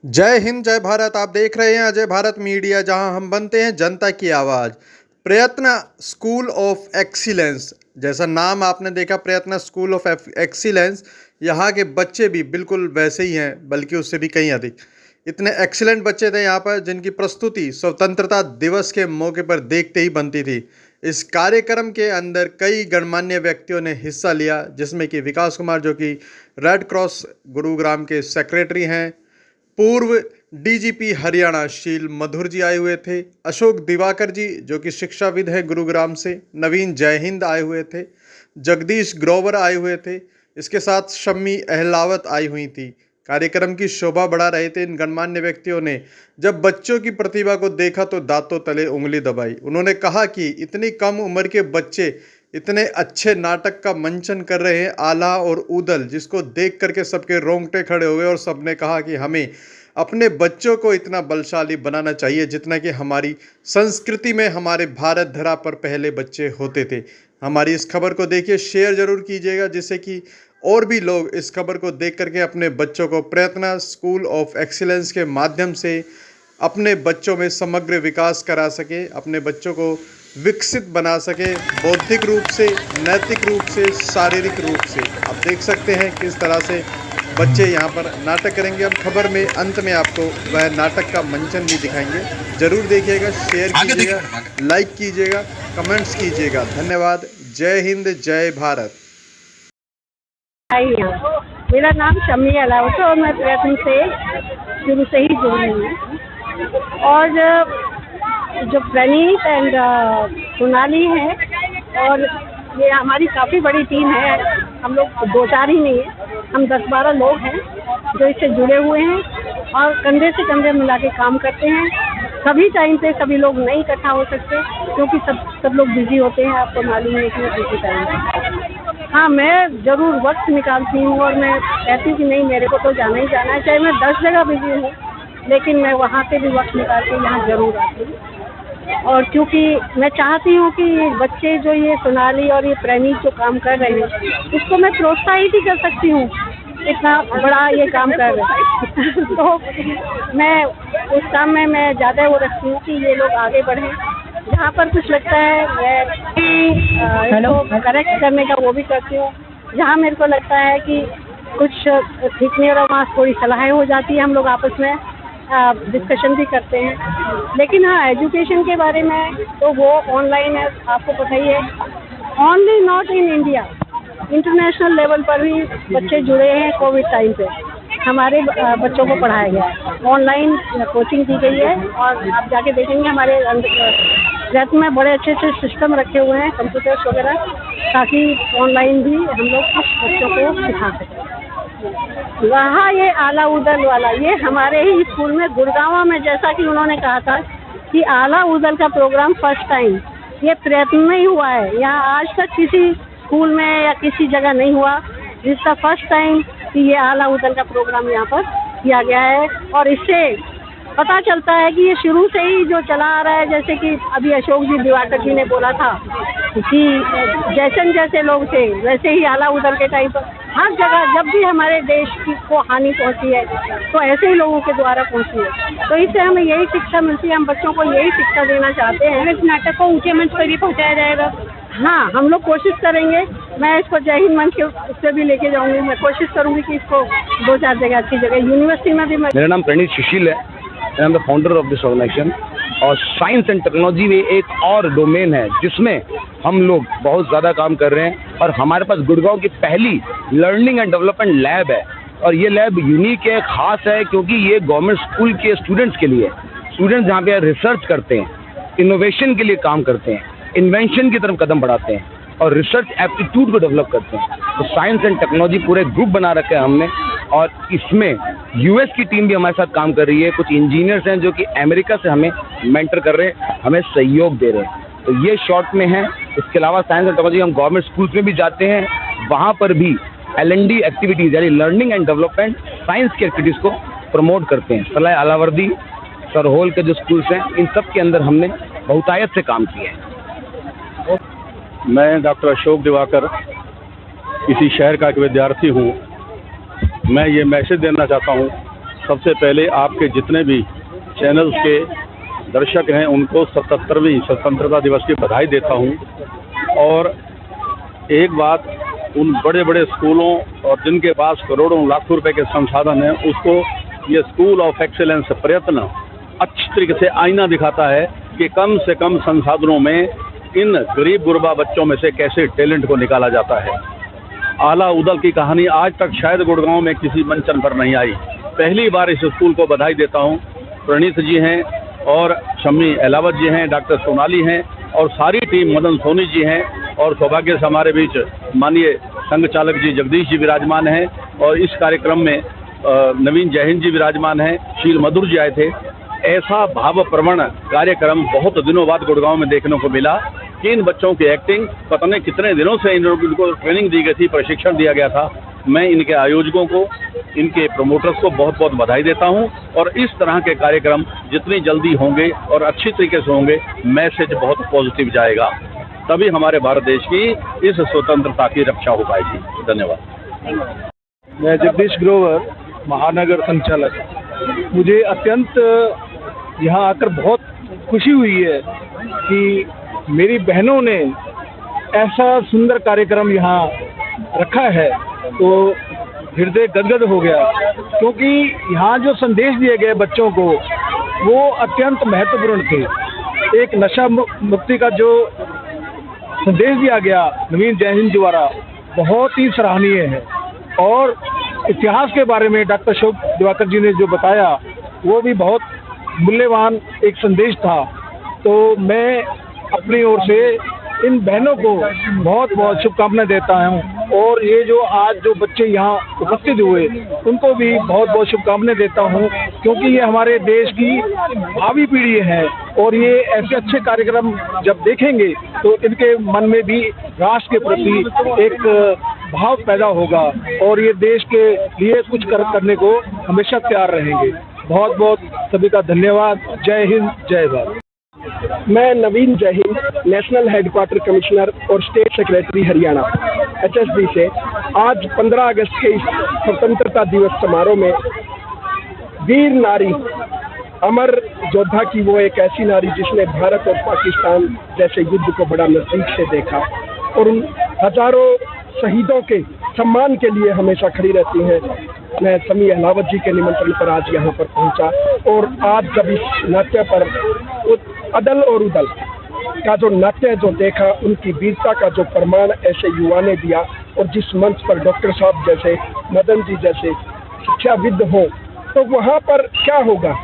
जय हिंद जय भारत। आप देख रहे हैं अजय भारत मीडिया, जहां हम बनते हैं जनता की आवाज़। प्रयत्न स्कूल ऑफ एक्सीलेंस, जैसा नाम आपने देखा प्रयत्न स्कूल ऑफ एक्सीलेंस, यहाँ के बच्चे भी बिल्कुल वैसे ही हैं, बल्कि उससे भी कहीं अधिक। इतने एक्सीलेंट बच्चे थे यहाँ पर, जिनकी प्रस्तुति स्वतंत्रता दिवस के मौके पर देखते ही बनती थी। इस कार्यक्रम के अंदर कई गणमान्य व्यक्तियों ने हिस्सा लिया, जिसमें कि विकास कुमार, जो कि रेड क्रॉस गुरुग्राम के सेक्रेटरी हैं, पूर्व डीजीपी हरियाणा शील मधुर जी आए हुए थे, अशोक दिवाकर जी जो कि शिक्षाविद हैं गुरुग्राम से, नवीन जयहिंद आए हुए थे, जगदीश ग्रोवर आए हुए थे, इसके साथ शम्मी अहलावत आई हुई थी। कार्यक्रम की शोभा बढ़ा रहे थे इन गणमान्य व्यक्तियों ने। जब बच्चों की प्रतिभा को देखा तो दांतों तले उंगली दबाई। उन्होंने कहा कि इतनी कम उम्र के बच्चे इतने अच्छे नाटक का मंचन कर रहे हैं, आला और ऊदल, जिसको देख करके सबके रोंगटे खड़े हो गए और सबने कहा कि हमें अपने बच्चों को इतना बलशाली बनाना चाहिए जितना कि हमारी संस्कृति में हमारे भारत धरा पर पहले बच्चे होते थे। हमारी इस खबर को देखिए, शेयर जरूर कीजिएगा, जिससे कि और भी लोग इस खबर को देख करके अपने बच्चों को प्रयत्न स्कूल ऑफ एक्सीलेंस के माध्यम से अपने बच्चों में समग्र विकास करा सके, अपने बच्चों को विकसित बना सके, बौद्धिक रूप से, नैतिक रूप से, शारीरिक रूप से। आप देख सकते हैं किस तरह से बच्चे यहाँ पर नाटक करेंगे। हम खबर में अंत में आपको वह नाटक का मंचन भी दिखाएंगे। जरूर देखिएगा, शेयर कीजिएगा, लाइक कीजिएगा, कमेंट्स कीजिएगा। धन्यवाद। जय हिंद जय भारत। मेरा नाम शम्मी अहलावत है और मैं प्रयत्न से शुरू से ही जुड़ रही हूँ। और जो प्रणीत एंड सोनाली है, और ये हमारी काफ़ी बड़ी टीम है। हम लोग 2-4 ही नहीं है, हम 10-12 लोग हैं जो इससे जुड़े हुए हैं और कंधे से कंधे मिला के काम करते हैं। सभी टाइम पे सभी लोग नहीं इकट्ठा हो सकते, क्योंकि सब लोग बिजी होते हैं। आपको मालूम है कि बिजी टाइम है। हाँ, मैं ज़रूर वक्त निकालती हूँ और मैं कहती हूँ कि नहीं, मेरे को तो जाना ही जाना है, चाहे मैं 10 जगह बिजी हूँ, लेकिन मैं वहाँ से भी वक्त निकाल के यहाँ ज़रूर आती हूँ। और क्योंकि मैं चाहती हूँ कि बच्चे जो ये सोनाली और ये प्रणीत जो काम कर रहे हैं, उसको मैं प्रोत्साहित ही कर सकती हूँ, इतना बड़ा ये काम कर रहे हैं। तो मैं उस काम में मैं ज़्यादा वो रखती हूँ कि ये लोग आगे बढ़ें। जहाँ पर कुछ लगता है मैं इसको करेक्ट करने का वो भी करती हूँ। जहाँ मेरे को लगता है कि कुछ ठीक नहीं हो रहा, वहाँ थोड़ी सलाहें हो जाती है, हम लोग आपस में डिस्कशन भी करते हैं। लेकिन हाँ, एजुकेशन के बारे में तो वो ऑनलाइन है, आपको पता ही है। Only not in India, international level पर भी बच्चे जुड़े हैं। कोविड टाइम पे हमारे बच्चों को पढ़ाया गया है, ऑनलाइन कोचिंग दी गई है। और आप जाके देखेंगे हमारे रैत में बड़े अच्छे अच्छे सिस्टम रखे हुए हैं, कंप्यूटर्स वगैरह, ताकि ऑनलाइन भी हम लोग बच्चों को सिखा सकें। रहा ये आला उदल वाला, ये हमारे ही स्कूल में गुड़गांव में, जैसा कि उन्होंने कहा था कि आला उदल का प्रोग्राम फर्स्ट टाइम ये प्रयत्न में ही हुआ है। यहाँ आज तक किसी स्कूल में या किसी जगह नहीं हुआ, जिसका फर्स्ट टाइम कि ये आला उदल का प्रोग्राम यहाँ पर किया गया है। और इससे पता चलता है कि ये शुरू से ही जो चला आ रहा है, जैसे कि अभी अशोक जी दिवाकर जी ने बोला था कि जैसे लोग थे वैसे ही आला उदल के टाइम पर हर जगह जब भी हमारे देश की को हानि पहुंची है तो ऐसे ही लोगों के द्वारा पहुंची है। तो इससे हमें यही शिक्षा मिलती है, हम बच्चों को यही शिक्षा देना चाहते हैं। इस नाटक को ऊंचे मंच पर ही पहुंचाया जाएगा। हाँ, हम लोग कोशिश करेंगे। मैं इसको जय हिंद मंच के उससे भी लेके जाऊंगी। मैं कोशिश करूंगी कि इसको 2-4 जगह, अच्छी जगह, यूनिवर्सिटी में भी। मेरा नाम प्रणीत सुशील है, I am the founder of this organisation. और साइंस एंड टेक्नोलॉजी में एक और डोमेन है जिसमें हम लोग बहुत ज़्यादा काम कर रहे हैं। और हमारे पास गुड़गांव की पहली लर्निंग एंड डेवलपमेंट लैब है। और ये लैब यूनिक है, ख़ास है, क्योंकि ये गवर्नमेंट स्कूल के स्टूडेंट्स के लिए, स्टूडेंट्स जहाँ पे रिसर्च करते हैं, इनोवेशन के लिए काम करते हैं, इन्वेंशन की तरफ कदम बढ़ाते हैं और रिसर्च एप्टीट्यूड को डेवलप करते हैं। तो साइंस एंड टेक्नोलॉजी पूरे ग्रुप बना रखे हैं हमने, और इसमें यूएस की टीम भी हमारे साथ काम कर रही है। कुछ इंजीनियर्स हैं जो कि अमेरिका से हमें मेंटर कर रहे हैं, हमें सहयोग दे रहे हैं। तो ये शॉर्ट में है। इसके अलावा साइंस एंड टेक्नोलॉजी हम गवर्नमेंट स्कूल्स में भी जाते हैं, वहाँ पर भी L&D एक्टिविटीज़ यानी लर्निंग एंड डेवलपमेंट साइंस की एक्टिविटीज़ को प्रमोट करते हैं। सलाई अलावर्दी, सरहोल के जो स्कूल्स हैं, इन सब के अंदर हमने बहुतायत से काम किया है। मैं डॉक्टर अशोक दिवाकर इसी शहर का एक विद्यार्थी हूँ। मैं ये मैसेज देना चाहता हूँ सबसे पहले आपके जितने भी चैनल्स के दर्शक हैं उनको 77वीं स्वतंत्रता दिवस की बधाई देता हूं। और एक बात, उन बड़े बड़े स्कूलों और जिनके पास करोड़ों लाखों रुपए के संसाधन हैं, उसको ये स्कूल ऑफ एक्सीलेंस प्रयत्न अच्छी तरीके से आईना दिखाता है कि कम से कम संसाधनों में इन गरीब गुरबा बच्चों में से कैसे टैलेंट को निकाला जाता है। आला उदल की कहानी आज तक शायद गुड़गांव में किसी मंचन पर नहीं आई। पहली बार इस स्कूल को बधाई देता हूं। प्रणीत जी हैं और शम्मी अहलावत जी हैं, डॉक्टर सोनाली हैं और सारी टीम, मदन सोनी जी हैं, और सौभाग्य से हमारे बीच माननीय संघ चालक जी जगदीश जी विराजमान हैं, और इस कार्यक्रम में नवीन जय हिंद जी विराजमान हैं, शील मधुर जी आए थे। ऐसा भावप्रवण कार्यक्रम बहुत दिनों बाद गुड़गांव में देखने को मिला कि इन बच्चों की एक्टिंग, पता नहीं कितने दिनों से इनको ट्रेनिंग दी गई थी, प्रशिक्षण दिया गया था। मैं इनके आयोजकों को, इनके प्रमोटर्स को बहुत बहुत बधाई देता हूं, और इस तरह के कार्यक्रम जितनी जल्दी होंगे और अच्छी तरीके से होंगे, मैसेज बहुत पॉजिटिव जाएगा, तभी हमारे भारत देश की इस स्वतंत्रता की रक्षा हो पाएगी। धन्यवाद। मैं जगदीश ग्रोवर, महानगर संचालक। मुझे अत्यंत यहाँ आकर बहुत खुशी हुई है कि मेरी बहनों ने ऐसा सुंदर कार्यक्रम यहाँ रखा है, तो हृदय गदगद हो गया, क्योंकि यहाँ जो संदेश दिए गए बच्चों को वो अत्यंत महत्वपूर्ण थे। एक नशा मुक्ति का जो संदेश दिया गया नवीन जय हिंद द्वारा, बहुत ही सराहनीय है। और इतिहास के बारे में डॉक्टर अशोक दिवाकर जी ने जो बताया, वो भी बहुत मूल्यवान एक संदेश था। तो मैं अपनी ओर से इन बहनों को बहुत बहुत शुभकामनाएं देता हूं, और ये जो आज जो बच्चे यहाँ उपस्थित हुए उनको भी बहुत बहुत शुभकामनाएं देता हूं, क्योंकि ये हमारे देश की भावी पीढ़ी है, और ये ऐसे अच्छे कार्यक्रम जब देखेंगे तो इनके मन में भी राष्ट्र के प्रति एक भाव पैदा होगा, और ये देश के लिए कुछ करने को हमेशा तैयार रहेंगे। बहुत बहुत सभी का धन्यवाद। जय हिंद, जय भारत। मैं नवीन जय हिंद, नेशनल हेडक्वार्टर कमिश्नर और स्टेट सेक्रेटरी हरियाणा HSD से आज 15 अगस्त के इस स्वतंत्रता दिवस समारोह में वीर नारी, अमर योद्धा की वो एक ऐसी नारी जिसने भारत और पाकिस्तान जैसे युद्ध को बड़ा नजदीक से देखा और उन हजारों शहीदों के सम्मान के लिए हमेशा खड़ी रहती हैं। मैं शम्मी अहलावत जी के निमंत्रण पर आज यहाँ पर पहुँचा, और आज जब इस नाट्य पर अदल और उदल का जो नाट्य जो देखा, उनकी वीरता का जो प्रमाण ऐसे युवा ने दिया, और जिस मंच पर डॉक्टर साहब जैसे, मदन जी जैसे शिक्षाविद हो, तो वहाँ पर क्या होगा।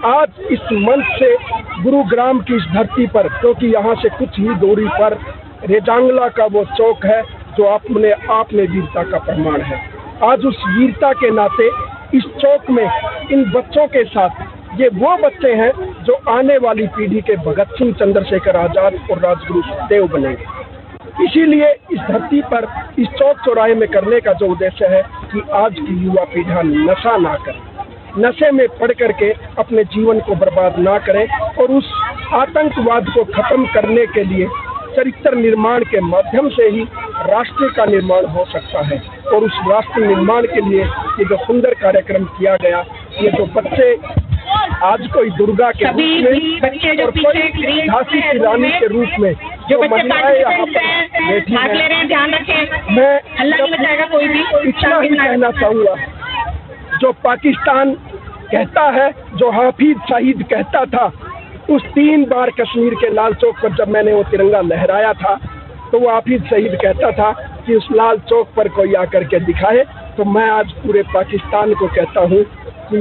आज इस मंच से गुरुग्राम की इस धरती पर, क्योंकि यहाँ से कुछ ही दूरी पर रेजांगला का वो चौक है जो अपने आप में वीरता का प्रमाण है। आज उस वीरता के नाते इस चौक में इन बच्चों के साथ, ये वो बच्चे हैं जो आने वाली पीढ़ी के भगत सिंह, चंद्रशेखर आजाद और राजगुरु सुखदेव बनेंगे। इसीलिए इस धरती पर इस चौक चौराहे में करने का जो उद्देश्य है कि आज की युवा पीढ़ी नशा ना करे, नशे में पड़ करके अपने जीवन को बर्बाद ना करें, और उस आतंकवाद को खत्म करने के लिए चरित्र निर्माण के माध्यम से ही राष्ट्र का निर्माण हो सकता है। और उस राष्ट्र निर्माण के लिए ये जो सुंदर कार्यक्रम किया गया, ये जो बच्चे आज कोई दुर्गा के रूप में और कोई झांसी की रानी के रूप में जो महिलाएं यहाँ पर बैठी हैं, मैं इतना ही कहना चाहूँगा, जो पाकिस्तान कहता है, जो हाफिज सईद कहता था, उस 3 बार कश्मीर के लाल चौक पर जब मैंने वो तिरंगा लहराया था, तो वो हाफिज सईद कहता था कि उस लाल चौक पर कोई आकर के दिखाए। तो मैं आज पूरे पाकिस्तान को कहता हूँ कि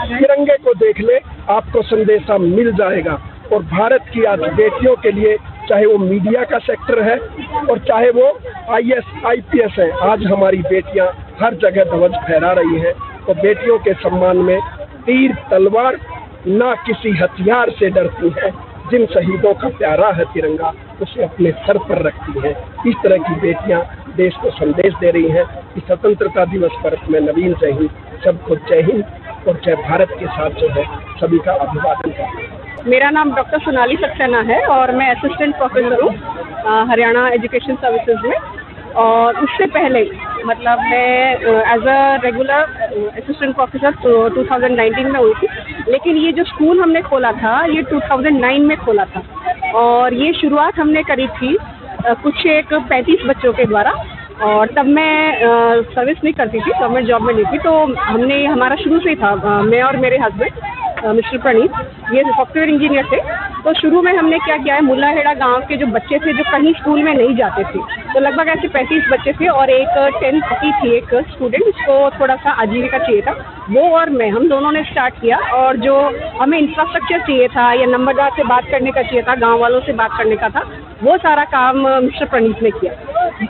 तिरंगे को देख ले, आपको संदेशा मिल जाएगा। और भारत की आज बेटियों के लिए, चाहे वो मीडिया का सेक्टर है और चाहे वो IAS IPS है, आज हमारी बेटियां हर जगह ध्वज फहरा रही हैं। तो बेटियों के सम्मान में तीर तलवार ना किसी हथियार से डरती है, जिन शहीदों का प्यारा है तिरंगा उसे अपने सर पर रखती है। इस तरह की बेटियां देश को संदेश दे रही हैं। इस स्वतंत्रता दिवस पर मैं नवीन जय हिंद, सबको जय हिंद और जय भारत के साथ जो है सभी का अभिवादन करता हूँ। मेरा नाम डॉक्टर सोनाली सक्सेना है और मैं असिस्टेंट प्रोफेसर हूँ हरियाणा एजुकेशन सर्विसेज में। और उससे पहले मतलब मैं as a regular assistant professor 2019 में हुई थी, लेकिन ये जो स्कूल हमने खोला था ये 2009 में खोला था और ये शुरुआत हमने करी थी कुछ एक 35 बच्चों के द्वारा। और तब मैं सर्विस नहीं करती थी, गवर्नमेंट जॉब में नहीं थी, तो हमने हमारा शुरू से ही था, मैं और मेरे हस्बैंड मिस्टर प्रणीत, ये सॉफ्टवेयर इंजीनियर थे। तो शुरू में हमने क्या किया है, मुल्लाहेड़ा गांव के जो बच्चे थे जो कहीं स्कूल में नहीं जाते थे, तो लगभग ऐसे 35 बच्चे थे और एक 10th की थी एक स्टूडेंट, उसको थोड़ा सा आजीविका चाहिए था, वो और मैं, हम दोनों ने स्टार्ट किया। और जो हमें इंफ्रास्ट्रक्चर चाहिए था या नंबरदार से बात करने का चाहिए था, गाँव वालों से बात करने का था, वो सारा काम मिस्टर प्रणीत ने किया।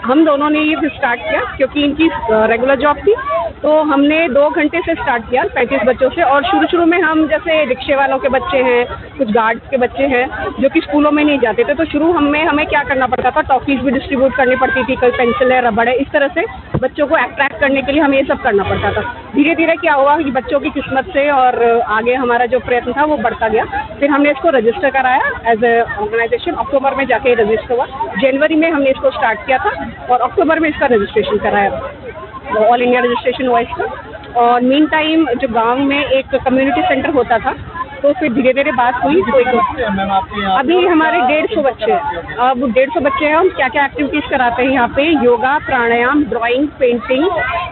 हम दोनों ने ये स्टार्ट किया क्योंकि इनकी रेगुलर जॉब थी, तो हमने 2 घंटे से स्टार्ट किया 35 बच्चों से। और शुरू में हम जैसे रिक्शे वालों के बच्चे हैं, कुछ गार्ड्स के बच्चे हैं जो कि स्कूलों में नहीं जाते थे, तो शुरू हमें क्या करना पड़ता था, टॉफीज भी डिस्ट्रीब्यूट करनी पड़ती थी, कोई पेंसिल है, रबड़ है, इस तरह से बच्चों को अट्रैक्ट करने के लिए हमें ये सब करना पड़ता था। धीरे धीरे क्या हुआ कि बच्चों की किस्मत से और आगे हमारा जो प्रयत्न था वो बढ़ता गया। फिर हमने इसको रजिस्टर कराया एज ए ऑर्गेनाइजेशन, अक्टूबर में जाके रजिस्टर हुआ, जनवरी में हमने इसको स्टार्ट किया था और अक्टूबर में इसका रजिस्ट्रेशन कराया, ऑल इंडिया रजिस्ट्रेशन हुआ इसका। और मीन टाइम जो गांव में एक कम्युनिटी सेंटर होता था, तो फिर धीरे धीरे बात हुई, तो अभी हमारे 150 बच्चे हैं। अब 150 बच्चे हैं, हम क्या क्या एक्टिविटीज़ कराते हैं यहाँ पे, योगा, प्राणायाम, ड्राइंग, पेंटिंग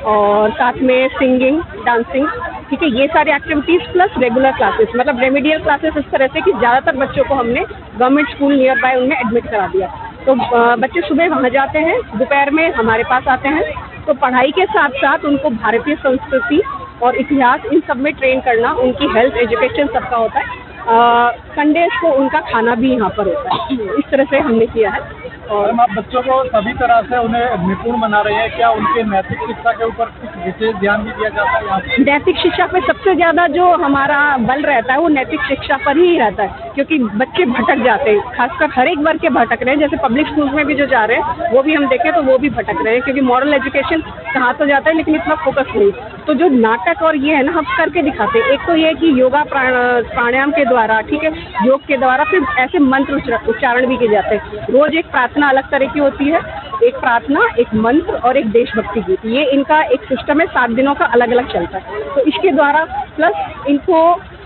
और साथ में सिंगिंग, डांसिंग, ठीक है, ये सारी एक्टिविटीज़ प्लस रेगुलर क्लासेस, मतलब रेमेडियल क्लासेस, इस तरह से कि ज़्यादातर बच्चों को हमने गवर्नमेंट स्कूल नियर बाय उनमें एडमिट करा दिया। तो बच्चे सुबह वहाँ जाते हैं, दोपहर में हमारे पास आते हैं, तो पढ़ाई के साथ साथ उनको भारतीय संस्कृति और इतिहास इन सब में ट्रेन करना, उनकी हेल्थ एजुकेशन सबका होता है। संडेज को उनका खाना भी यहाँ पर होता है, इस तरह से हमने किया है। और आप बच्चों को सभी तरह से उन्हें निपुण बना रहे हैं, क्या उनके नैतिक शिक्षा के ऊपर कुछ विशेष ध्यान भी दिया जाता है यहाँ पे? नैतिक शिक्षा पे सबसे ज़्यादा जो हमारा बल रहता है वो नैतिक शिक्षा पर ही रहता है, क्योंकि बच्चे भटक जाते हैं, खासकर हर एक वर्ग के भटक रहे हैं। जैसे पब्लिक स्कूल में भी जो जा रहे हैं वो भी हम देखें तो वो भी भटक रहे हैं, क्योंकि मॉरल एजुकेशन कहाँ तो जाता है लेकिन इतना फोकस नहीं। तो जो नाटक और ये है ना, हम करके दिखाते हैं। एक तो ये कि योगा प्राणायाम के द्वारा, ठीक है, योग के द्वारा, फिर ऐसे मंत्र उच्चारण भी किए जाते हैं। रोज एक प्रार्थना अलग तरह की होती है, एक प्रार्थना, एक मंत्र और एक देशभक्ति गीत, ये इनका एक सिस्टम है, 7 दिनों का अलग अलग चलता है। तो इसके द्वारा प्लस इनको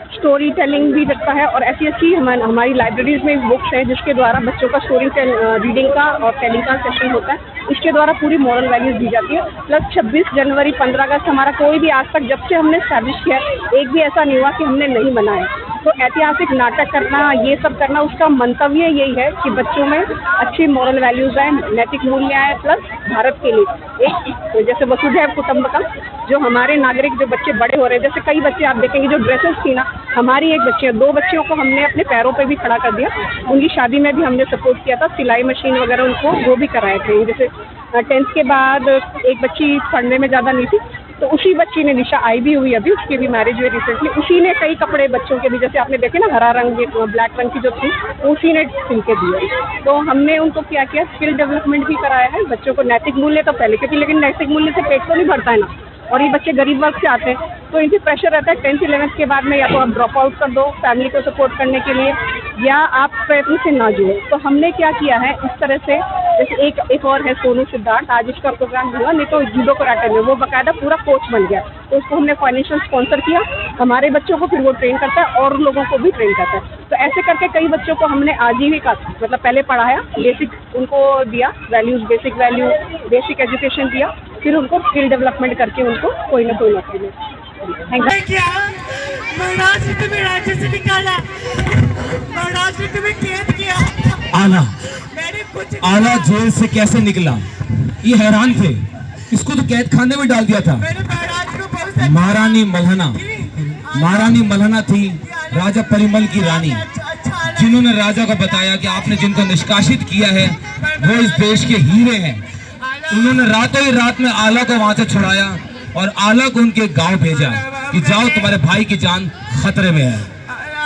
स्टोरी टेलिंग भी रखता है और ऐसी हमारी लाइब्रेरीज में बुक्स हैं जिसके द्वारा बच्चों का स्टोरी रीडिंग का और टेलिंग का सेशन होता है। इसके द्वारा पूरी मॉरल वैल्यूज दी जाती है। प्लस 26 जनवरी 15 अगस्त हमारा कोई भी आज तक जब से हमने स्टैब्लिश किया एक भी ऐसा नहीं हुआ कि हमने नहीं मनाया। तो ऐतिहासिक नाटक करना, ये सब करना, उसका मंतव्य यही है कि बच्चों में अच्छी मॉरल वैल्यूज आए, नैतिक मूल्य आए, प्लस भारत के लिए एक जैसे वसुधैव कुटुंबकम, जो हमारे नागरिक जो बच्चे बड़े हो रहे हैं, जैसे कई बच्चे आप देखेंगे जो ड्रेसेस थी ना, हमारी एक बच्चे 2 बच्चियों को हमने अपने पैरों पे भी खड़ा कर दिया, उनकी शादी में भी हमने सपोर्ट किया था, सिलाई मशीन वगैरह उनको वो भी कराए थे। जैसे 10th के बाद एक बच्ची पढ़ने में ज़्यादा नहीं थी, तो उसी बच्ची ने, निशा आई भी हुई अभी, उसकी भी मैरिज हुई रिसेंटली, उसी ने कई कपड़े बच्चों के भी, जैसे आपने देखे ना हरा रंग, ब्लैक रंग की जो थी उसी ने सिल के दिए। तो हमने उनको क्या किया, स्किल डेवलपमेंट भी कराया है बच्चों को। नैतिक मूल्य तो पहले, क्योंकि लेकिन नैतिक मूल्य से पेट तो नहीं भरता है ना, और ये बच्चे गरीब वर्ग से आते हैं तो इनसे प्रेशर रहता है 10th 11th के बाद में, या तो आप ड्रॉप आउट कर दो फैमिली को सपोर्ट करने के लिए, या आप प्रयत्न से ना जुड़े। तो हमने क्या किया है इस तरह से, जैसे एक और है सोनू सिद्धार्थ, आज उसका प्रोग्राम हुआ, नहीं तो जूडो कराटे में वो बाकायदा पूरा कोच बन गया, तो उसको हमने फाइनेंशियल स्पॉन्सर किया, हमारे बच्चों को फिर वो ट्रेन करता है और लोगों को भी ट्रेन करता है। तो ऐसे करके कई बच्चों को हमने आजीविका, मतलब पहले पढ़ाया, बेसिक उनको दिया values, basic value, basic education दिया, फिर उनको स्किल डेवलपमेंट करके उनको कोई ना कोई नौकरी मिले। महाराज ने तुम्हें राज्य से निकाला, महाराज ने तुम्हें कैद किया। आला मैंने कुछ आला जेल से कैसे निकला, ये हैरान थे। इसको तो कैद खाने में डाल दिया था। मैंने महाराज को बहुत महारानी मल्हना थी राजा परिमल की रानी, जिन्होंने राजा को बताया कि आपने जिनको निष्कासित किया है वो इस देश के हीरे हैं। उन्होंने रातों ही रात में आला को वहां से छुड़ाया और आला को उनके गांव भेजा कि जाओ तुम्हारे भाई की जान खतरे में है।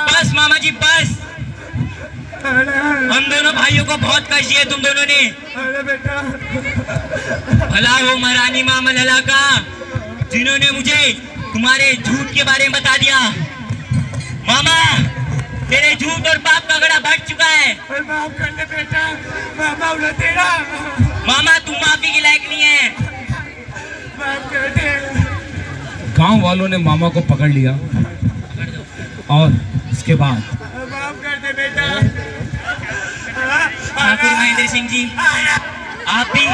बस मामा जी बस, हम दोनों भाइयों को बहुत कष्ट दिया तुम दोनों ने। भला वो महारानी माँ मल्हना का, जिन्होंने मुझे तुम्हारे झूठ के बारे में बता दिया। मामा तेरे झूठ और पाप का घड़ा भट चुका है। माफ कर दे बेटा, मामा उन्हें तेरा। मामा तुम माफी के लायक नहीं है। गांव वालों ने मामा को पकड़ लिया और इसके बाद माफ कर दे बेटा। ठाकुर महेंद्र सिंह जी, आप भी